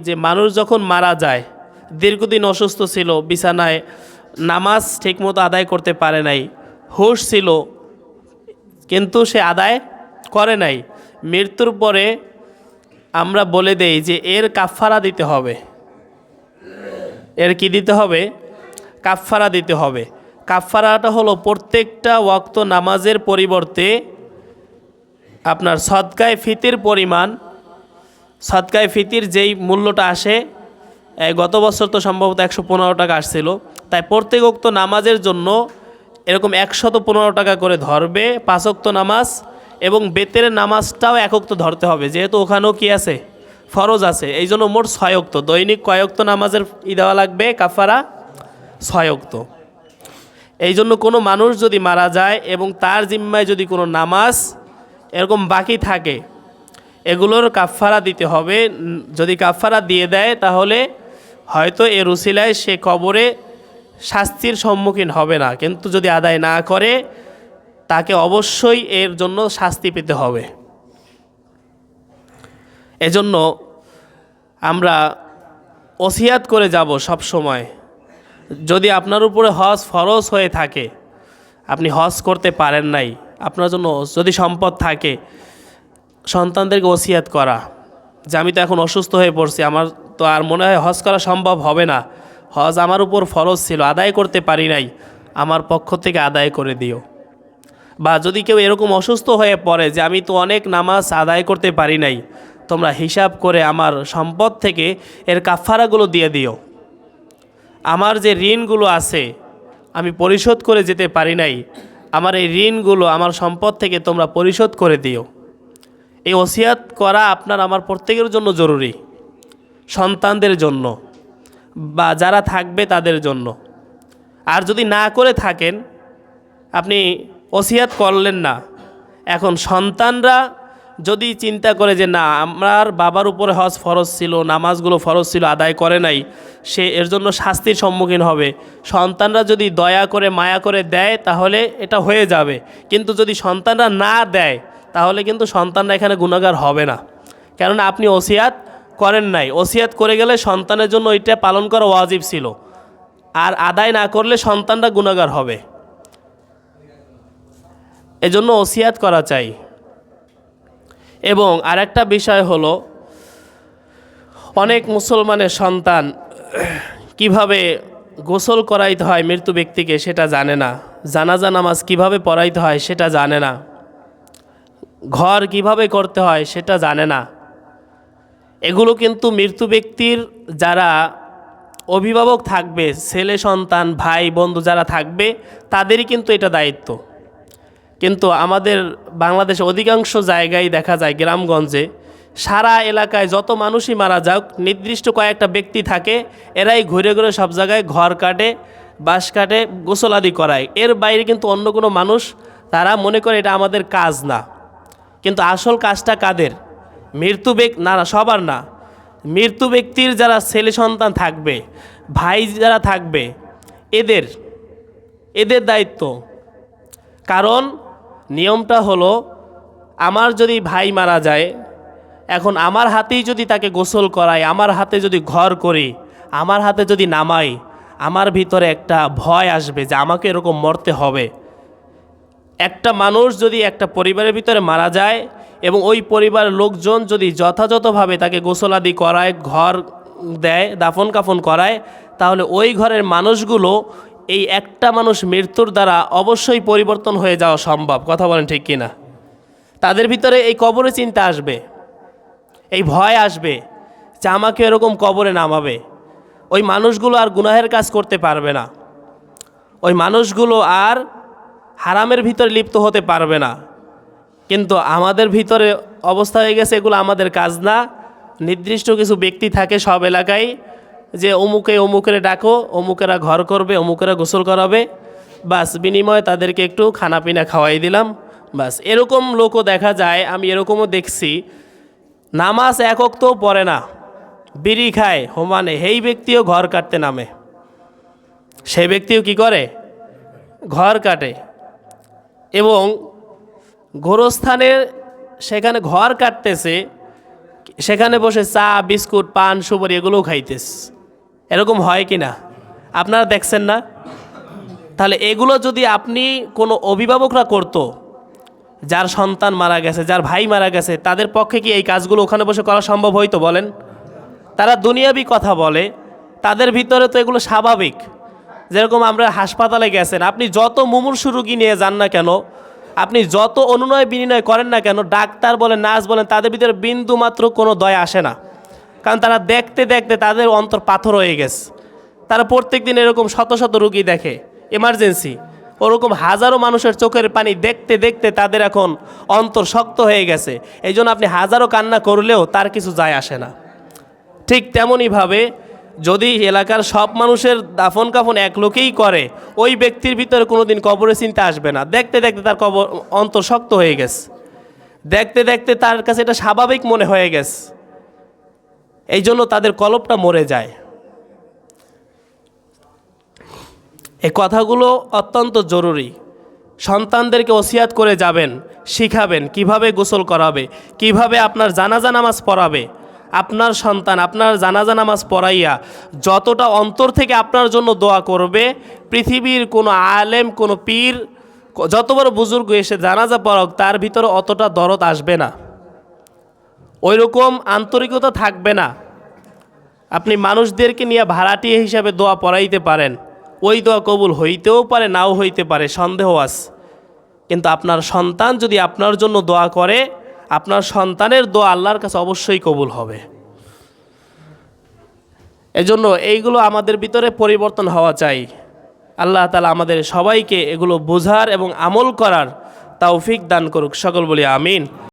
যে মানুষ যখন মারা যায়, দীর্ঘদিন অসুস্থ ছিল, বিছানায়, নামাজ ঠিকমতো আদায় করতে পারে নাই, হুঁশ ছিল কিন্তু সে আদায় করে নাই, মৃত্যুর পরে আমরা বলে দেই যে এর কাফফারা দিতে হবে। এর কি দিতে হবে? কাফফারা দিতে হবে। কাফফারাটা হলো প্রত্যেকটা ওয়াক্ত নামাজের পরিবর্তে আপনার সদকায়ে ফিতির পরিমাণ, সদকায়ে ফিতির যেই মূল্যটা আসে, গত বছর তো সম্ভবত 115 টাকা আসছিল, তাই প্রত্যেক ওয়াক্ত নামাজের জন্য এরকম 115 টাকা করে ধরবে 5 ওয়াক্ত নামাজ, এবং বেতের নামাজটাও 1 ওয়াক্ত ধরতে হবে, যেহেতু ওখানেও কি আছে? ফরজ আছে। এই জন্য মোট 6 ওয়াক্ত। দৈনিক কয় ওয়াক্ত নামাজের দেওয়া লাগবে কাফারা? 6 ওয়াক্ত। এই জন্য কোনো মানুষ যদি মারা যায় এবং তার জিম্মায় যদি কোনো নামাজ এরকম বাকি থাকে, এগুলোর কাফারা দিতে হবে। যদি কাফারা দিয়ে দেয় তাহলে হয়তো এর উসিলায় সে কবরে শাস্তির সম্মুখীন হবে না, কিন্তু যদি আদায় না করে তাকে অবশ্যই এর জন্য শাস্তি পেতে হবে। এজন্য আমরা ওসিয়াত করে যাব সব সময়। যদি আপনার উপরে হজ ফরজ হয়ে থাকে, আপনি হজ করতে পারেন নাই, আপনার জন্য যদি সম্পদ থাকে, সন্তানদেরকে ওসিয়াত করা যে আমি তো এখন অসুস্থ হয়ে পড়ছি, আমার তো আর মনে হয় হজ করা সম্ভব হবে না, হজ আমার উপর ফরজ ছিল, আদায় করতে পারি নাই, আমার পক্ষ থেকে আদায় করে দিও। বা যদি কেউ এরকম অসুস্থ হয়ে পড়ে যে আমি তো অনেক নামাজ আদায় করতে পারি নাই, তোমরা হিসাব করে আমার সম্পদ থেকে এর কাফারাগুলো দিয়ে দিও। আমার যে ঋণগুলো আছে আমি পরিশোধ করে যেতে পারি নাই, আমার এই ঋণগুলো আমার সম্পদ থেকে তোমরা পরিশোধ করে দিও। এই ওসিয়াত করা আপনার আমার প্রত্যেকের জন্য জরুরি, সন্তানদের জন্য বা যারা থাকবে তাদের জন্য। আর যদি না করে থাকেন, আপনি ওসিয়াত করলেন না, এখন সন্তানরা যদি চিন্তা করে যে না আমার বাবার উপরে হজ ফরজ ছিল, নামাজগুলো ফরজ ছিল, আদায় করে নাই, সে এর জন্য শাস্তির সম্মুখীন হবে, সন্তানরা যদি দয়া করে মায়া করে দেয় তাহলে এটা হয়ে যাবে। কিন্তু যদি সন্তানরা না দেয় তাহলে কিন্তু সন্তানরা এখানে গুনাহগার হবে না, কেননা আপনি ওসিয়াত করেন নাই। ওসিয়াত করে গেলে সন্তানের জন্য ওইটা পালন করা ওয়াজিব ছিল, আর আদায় না করলে সন্তানরা গুনাহগার হবে। এজন্য ওসিয়াত করা চাই। এবং আরেকটা বিষয় হলো, অনেক মুসলমানের সন্তান কিভাবে গোসল করাইতে হয় মৃত্যু ব্যক্তিকে সেটা জানে না, জানাজা নামাজ কিভাবে পড়াইতে হয় সেটা জানে না, ঘর কিভাবে করতে হয় সেটা জানে না। এগুলো কিন্তু মৃত্যু ব্যক্তির যারা অভিভাবক থাকবে, ছেলে সন্তান, ভাই বন্ধু যারা থাকবে, তাদেরই কিন্তু এটা দায়িত্ব। কিন্তু আমাদের বাংলাদেশে অধিকাংশ জায়গায় দেখা যায়, গ্রামগঞ্জে সারা এলাকায় যত মানুষই মারা যাক, নির্দিষ্ট কয়েকটা ব্যক্তি থাকে, এরাই ঘুরে ঘুরে সব জায়গায় ঘর কাটে, বাঁশ কাটে, গোসল আদি করায়। এর বাইরে কিন্তু অন্য কোনো মানুষ, তারা মনে করে এটা আমাদের কাজ না। কিন্তু আসল কাজটা কাদের? মৃত্যু ব্যক্তি না, সবার না, মৃত্যু ব্যক্তির যারা ছেলে সন্তান থাকবে, ভাই যারা থাকবে, এদের দায়িত্ব। কারণ নিয়মটা হলো, আমার যদি ভাই মারা যায়, এখন আমার হাতেই যদি তাকে গোসল করাই, আমার হাতে যদি ঘর করি, আমার হাতে যদি নামাই, আমার ভিতরে একটা ভয় আসবে যে আমাকে এরকম মরতে হবে। একটা মানুষ যদি একটা পরিবারের ভিতরে মারা যায় এবং ওই পরিবারের লোকজন যদি যথাযথভাবে তাকে গোসল আদি করায়, ঘর দেয়, দাফন কাফন করায়, তাহলে ওই ঘরের মানুষগুলো এই একটা মানুষ মৃত্যুর দ্বারা অবশ্যই পরিবর্তন হয়ে যাওয়া সম্ভব। কথা বলেন ঠিক কিনা? তাদের ভিতরে এই কবরে চিন্তা আসবে, এই ভয় আসবে যে আমাকে এরকম কবরে নামাবে। ওই মানুষগুলো আর গুনাহের কাজ করতে পারবে না, ওই মানুষগুলো আর হারামের ভিতরে লিপ্ত হতে পারবে না। কিন্তু আমাদের ভিতরে অবস্থা হয়ে গেছে, এগুলো আমাদের কাজ না। নির্দিষ্ট কিছু ব্যক্তি থাকে সব এলাকায়, যে অমুকের ডাকো, অমুকেরা ঘর করবে, অমুকেরা গোসল করাবে, বাস বিনিময়ে তাদেরকে একটু খানাপিনা খাওয়াই দিলাম, বাস। এরকম লোকও দেখা যায়, আমি এরকমও দেখছি, নামাজ এক ওয়াক্তও পড়ে না, বিড়ি খায় হোমানে, সেই ব্যক্তিও ঘর কাটতে নামে, সেই ব্যক্তিও কি করে? ঘর কাটে। এবং গোরস্থানের সেখানে ঘর কাটতেছে, সেখানে বসে চা বিস্কুট পান সুপারি এগুলোও খাইতেস। এরকম হয় কি না? আপনারা দেখছেন না? তাহলে এগুলো যদি আপনি কোনো অভিভাবকরা করতো, যার সন্তান মারা গেছে, যার ভাই মারা গেছে, তাদের পক্ষে কি এই কাজগুলো ওখানে বসে করা সম্ভব হইতো বলেন? তারা দুনিয়াবি কথা বলে, তাদের ভিতরে তো এগুলো স্বাভাবিক। যেরকম আমরা হাসপাতালে গেছেন, আপনি যত মুমূর্ষু রুগী নিয়ে যান না কেন, আপনি যত অনুনয় বিনিময় করেন না কেন, ডাক্তার বলেন নার্স বলেন, তাদের ভিতরে বিন্দু মাত্র কোনো দয়া আসে না। কারণ তারা দেখতে দেখতে তাদের অন্তর পাথর হয়ে গেছে। তারা প্রত্যেক দিন এরকম শত শত রুগী দেখে, এমার্জেন্সি, ওরকম হাজারো মানুষের চোখের পানি দেখতে দেখতে তাদের এখন অন্তর শক্ত হয়ে গেছে। এই জন্য আপনি হাজারো কান্না করলেও তার কিছু যায় আসে না। ঠিক তেমনইভাবে যদি এলাকার সব মানুষের দাফন কাফন এক লোকেই করে, ওই ব্যক্তির ভিতরে কোনো দিন কবরের চিন্তা আসবে না। দেখতে দেখতে তার অন্তর শক্ত হয়ে গেছে, দেখতে দেখতে তার কাছে এটা স্বাভাবিক মনে হয়ে গেছে। এই জন্য তাদের কলবটা মরে যায়। এই কথাগুলো অত্যন্ত জরুরি। সন্তানদেরকে ওসিয়াত করে যাবেন, শিখাবেন কিভাবে গোসল করাবে, কিভাবে আপনার জানাজা নামাজ পড়াবে। আপনার সন্তান আপনার জানাজা নামাজ পড়াইয়া যতটা অন্তর থেকে আপনার জন্য দোয়া করবে, পৃথিবীর কোনো আলেম, কোনো পীর, যত বড় বুজুর্গ এসে জানাজা পড়াক, তার ভিতরে অতটা দরদ আসবে না, ওই রকম আন্তরিকতা থাকবে না। আপনি মানুষদেরকে নিয়ে ভাড়াটিয়া হিসাবে দোয়া পড়াইতে পারেন, ওই দোয়া কবুল হইতেও পারে, নাও হইতে পারে, সন্দেহ আছে। কিন্তু আপনার সন্তান যদি আপনার জন্য দোয়া করে, আপনার সন্তানের দোয়া আল্লাহর কাছে অবশ্যই কবুল হবে। এজন্য এইগুলো আমাদের ভিতরে পরিবর্তন হওয়া চাই। আল্লাহ তাআলা আমাদের সবাইকে এগুলো বোঝার এবং আমল করার তৌফিক দান করুক। সকল বলি আমিন।